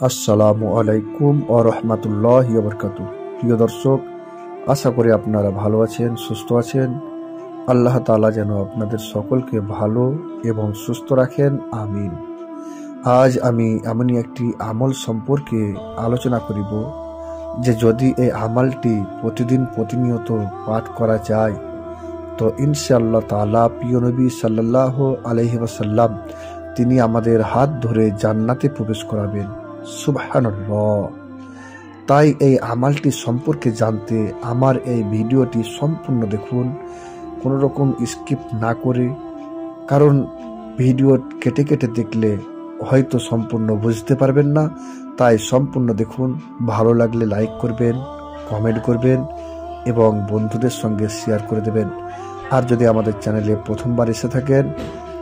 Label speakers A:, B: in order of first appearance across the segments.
A: আসসালামু আলাইকুম ওয়া রাহমাতুল্লাহি ওয়া বারাকাতুহু। প্রিয় দর্শক, আশা করি আপনারা ভালো আছেন, সুস্থ আছেন। আল্লাহ তাআলা যেন আপনাদের সকলকে ভালো এবং সুস্থ রাখেন, আমিন। আজ আমি এমনই একটি আমল সম্পর্কে আলোচনা করিব যে যদি এই আমলটি প্রতিদিন প্রতিনিয়ত পাঠ করা যায় তো ইনশাআল্লাহ তাআলা প্রিয় নবী সাল্লাল্লাহু আলাইহি ওয়াসাল্লাম তিনি আমাদের হাত ধরে জান্নাতে প্রবেশ করাবেন। সুবহানাল্লাহ। তাই এই আমলটি সম্পর্কে জানতে আমার এই ভিডিওটি সম্পূর্ণ দেখুন, কোনো রকম স্কিপ না করে, কারণ ভিডিও কেটে কেটে দেখলে হয়তো সম্পূর্ণ বুঝতে পারবেন না। তাই সম্পূর্ণ দেখুন, ভালো লাগলে লাইক করবেন, কমেন্ট করবেন এবং বন্ধুদের সঙ্গে শেয়ার করে দেবেন। আর যদি আমাদের চ্যানেলে প্রথমবার এসে থাকেন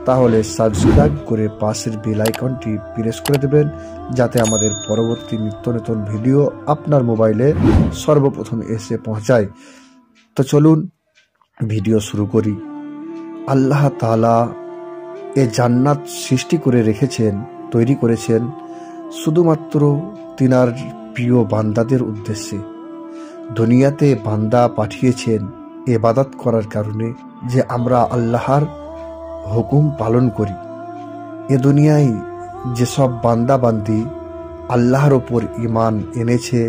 A: তাহলে সাবস্ক্রাইব করে পাশের বেল আইকনটি প্রেস করে দেবেন, যাতে আমাদের পরবর্তী নিত্য নতুন ভিডিও আপনার মোবাইলে সর্বপ্রথম এসে পৌঁছায়। তো চলুন ভিডিও শুরু করি। আল্লাহ তাআলা এ জান্নাত সৃষ্টি করে রেখেছেন, তৈরি করেছেন শুধুমাত্র তিনার প্রিয় বান্দাদের উদ্দেশ্যে। দুনিয়াতে বান্দা পাঠিয়েছেন ইবাদত করার কারণে, যে আমরা আল্লাহর হুকুম পালন করি। এ দুনিয়ায় যেসব বান্দা বান্দি আল্লাহর ওপর ঈমান এনেছে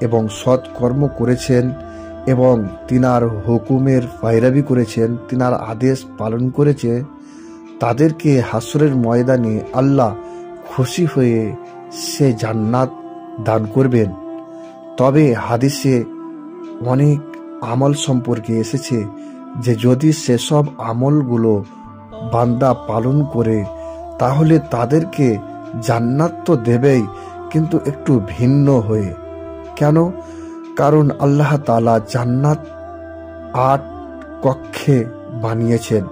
A: এবং সৎ কর্ম করেছেন এবং তিনার হুকুমের পায়রাবি করেছেন, তিনার আদেশ পালন করেছে, তাদেরকে হাসরের ময়দানে আল্লাহ খুশি হয়ে সে জান্নাত দান করবেন। তবে হাদিসে অনেক আমল সম্পর্কে এসেছে যে যদি সেসব আমলগুলো বান্দা পালন করে তাহলে তাদেরকে জান্নাত তো দেবেই, কিন্তু একটু ভিন্ন হয়ে। কেন? কারণ আল্লাহ তাআলা জান্নাত 8 কক্ষে বানিয়েছেন।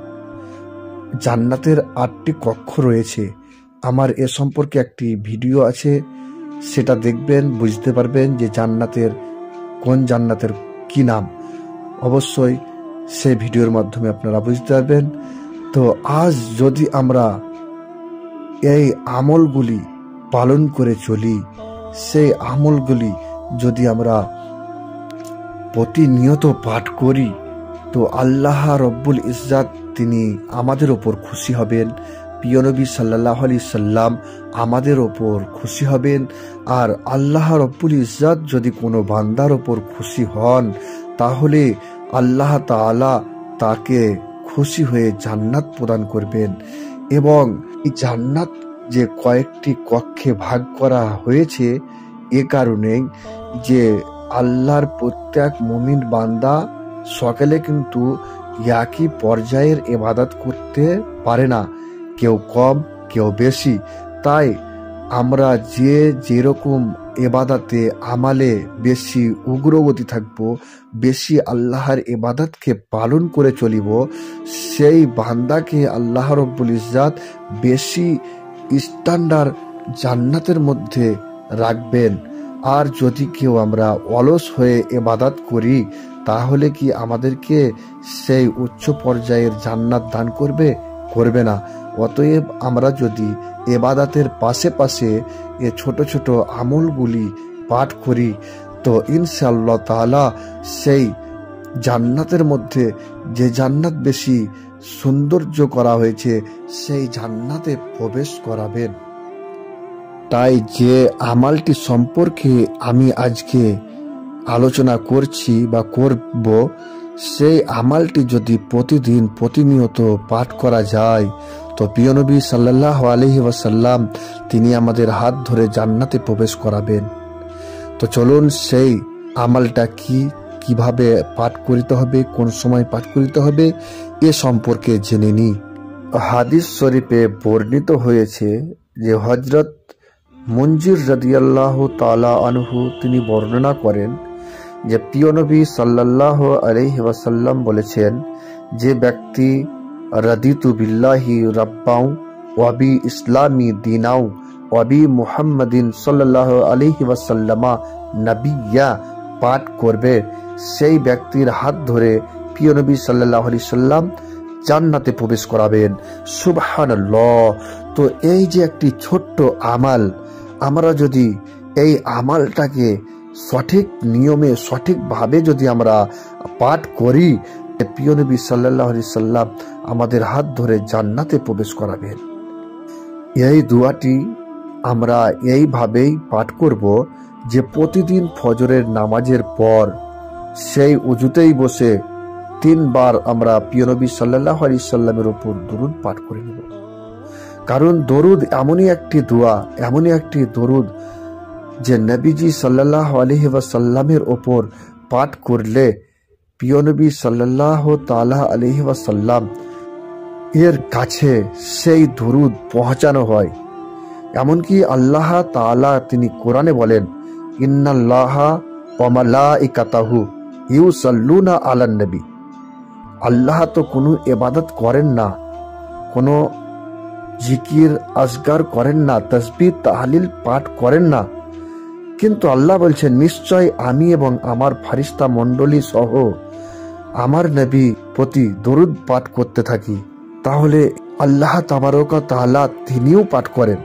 A: জান্নাতের 8টি কক্ষ রয়েছে। আমার এ সম্পর্কে একটি ভিডিও আছে, সেটা দেখবেন, বুঝতে পারবেন যে কোন জান্নাতের কি নাম। অবশ্যই সেই ভিডিওর মাধ্যমে আপনারা বুঝতে পারবেন। তো আজ যদি আমরা এই আমলগুলি পালন করে চলি, সেই আমলগুলি যদি আমরা প্রতিনিয়ত পাঠ করি, তো আল্লাহ রব্বুল ইজ্জাত তিনি আমাদের ওপর খুশি হবেন, প্রিয় নবী সাল্লাল্লাহু আলাইহি সাল্লাম আমাদের ওপর খুশি হবেন। আর আল্লাহ রব্বুল ইজ্জাত যদি কোনো বান্দার ওপর খুশি হন তাহলে আল্লাহ তাআলা তাকে খুশি হয়ে জান্নাত প্রদান করবেন। এবং এই জান্নাত যে কয়েকটি কক্ষে ভাগ করা হয়েছে এ কারণেই যে আল্লাহর প্রত্যেক মুমিন বান্দা সকালে কিন্তু একই পর্যায়ের ইবাদত করতে পারে না, কেউ কম কেউ বেশি। তাই আমরা যেরকম ইবাদতে আমালে বেশি উগ্রগতি থাকব, বেশি আল্লাহর ইবাদতকে পালন করে চলিব, সেই বান্দাকে আল্লাহ রব্বুল ইজ্জাত বেশি স্ট্যান্ডার্ড জান্নাতের মধ্যে রাখবেন। আর যদি কেউ আমরা অলস হয়ে ইবাদত করি তাহলে কি আমাদেরকে সেই উচ্চ পর্যায়ের জান্নাত দান করবে না। অতএব আমরা যদি ইবাদতের পাশে পাশে এ ছোট ছোট আমলগুলি পাঠ করি তো ইনশাআল্লাহ তাআলা সেই জান্নাতের মধ্যে, যে জান্নাত বেশি সৌন্দর্য করা হয়েছে, সেই জান্নাতে প্রবেশ করাবেন। তাই যে আমলটি সম্পর্কে আমি আজকে আলোচনা করছি বা করব, সেই আমলটি যদি প্রতিদিন প্রতিনিয়ত পাঠ করা যায় তো প্রিয় নবী সাল্লাল্লাহু আলাইহি ওয়াসাল্লাম তিনি আমাদের হাত ধরে জান্নাতে প্রবেশ করাবেন। তো চলুন সেই আমলটা কিভাবে পাঠ করিতে হবে, কোন সময় পাঠ করিতে হবে এ সম্পর্কে জেনে নিই। হাদিস শরীফে বর্ণিত হয়েছে যে হযরত মুনজির রাদিয়াল্লাহু তাআলা আনহু তিনি বর্ণনা করেন যে প্রিয় নবী সাল্লাল্লাহু আলাইহি ওয়াসাল্লাম বলেছেন, যে ব্যক্তি রাদিতু বিল্লাহি রাব্বাও ওয়া বি ইসলামি দীনাও ওয়া বি মুহাম্মাদিন সাল্লাল্লাহু আলাইহি ওয়াসাল্লামা নবিয়্যা পাঠ করবে, সেই ব্যক্তির হাত ধরে প্রিয় নবী সাল্লাল্লাহু আলাইহি সাল্লাম জান্নাতে প্রবেশ করাবেন। সুবহানাল্লাহ। তো এই যে একটি ছোট্ট আমাল, আমরা যদি এই আমলটাকে সঠিক নিয়মে সঠিকভাবে যদি আমরা পাঠ করি, প্রিয় নবী সাল্লাল্লাহু আলাইহি সাল্লাম আমাদের হাত ধরে জান্নাতে প্রবেশ করাবেন। এই দোয়াটি আমরা এইভাবেই পাঠ করব যে প্রতিদিন ফজরের নামাজের পর সেই উজুতেই বসে 3 বার আমরা প্রিয় নবী সাল্লাল্লাহু আলাইহি সাল্লামের উপর দরুদ পাঠ করে নেব। কারণ দরুদ এমনই একটি দোয়া, এমনই একটি দরুদ যে নবীজি সাল্লাল্লাহু আলাইহি ওয়াসাল্লামের ওপর পাঠ করলে প্রিয় নবী সাল্লাল্লাহু তাআলা আলাইহি ওয়াসাল্লাম এর কাছে সেই দরুদ পৌঁছানো হয়। এমনকি আল্লাহ তাআলা তিনি কোরআনে বলেন, ইন্নাল্লাহা ওয়া মালাইকাতাহু ইউসাল্লুনা আলান নবী। আল্লাহ তো কোনো ইবাদত করেন না, কোনো জিকির আজগার করেন না, তাসবিহ তাহলিল পাঠ করেন না, কিন্তু আল্লাহ বলছেন নিশ্চয় আমি এবং আমার ফারিস্তা মণ্ডলী সহ আমার নবী প্রতি দরুদ পাঠ করতে থাকি। তাহলে আল্লাহ তাবারক ওয়া তাআলা তিনিও পাঠ করেন।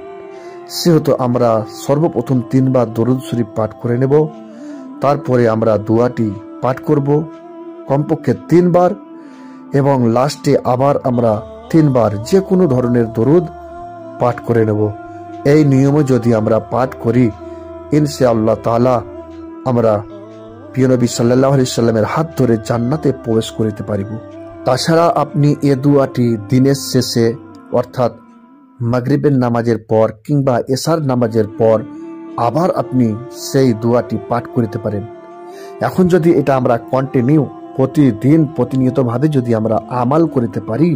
A: সেহেতু আমরা সর্বপ্রথম 3 বার দরুদ শরীফ পাঠ করে নেব, তারপরে আমরা দোয়াটি পাঠ করব কমপক্ষে 3 বার, এবং লাস্টে আবার আমরা 3 বার যে কোনো ধরনের দরুদ পাঠ করে নেব। এই নিয়মে যদি আমরা পাঠ করি, ইনশাআল্লাহ তাআলা আমরা প্রিয় নবী সাল্লাল্লাহু আলাইহি সাল্লামের হাত ধরে জান্নাতে প্রবেশ করিতে পারিব। তাছাড়া আপনি এ দোয়াটি দিনের শেষে অর্থাৎ মাগরিবের নামাজের পর কিংবা এশার নামাজের পর আবার আপনি সেই দোয়াটি পাঠ করিতে পারেন। এখন যদি এটা আমরা কন্টিনিউ প্রতিদিন প্রতিনিয়তভাবে যদি আমরা আমাল করিতে পারি,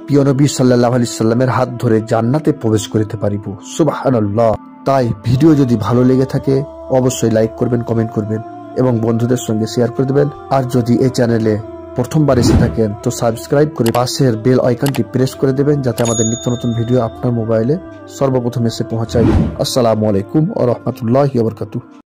A: প্রিয় নবী সাল্লাল্লাহু আলাইহি সাল্লামের হাত ধরে জান্নাতে প্রবেশ করিতে পারিব। সুবহানাল্লাহ। তাই ভিডিও যদি ভালো লেগে থাকে অবশ্যই লাইক করবেন, কমেন্ট করবেন এবং বন্ধুদের সঙ্গে শেয়ার করে দেবেন। আর যদি এই চ্যানেলে প্রথমবার এসে থাকেন তো সাবস্ক্রাইব করে পাশের বেল আইকনটি প্রেস করে দেবেন, যাতে আমাদের নিত্য নতুন ভিডিও আপনার মোবাইলে সর্বপ্রথম এসে পৌঁছায়। আসসালামু আলাইকুম ওয়া রাহমাতুল্লাহি ওয়া বারাকাতুহু।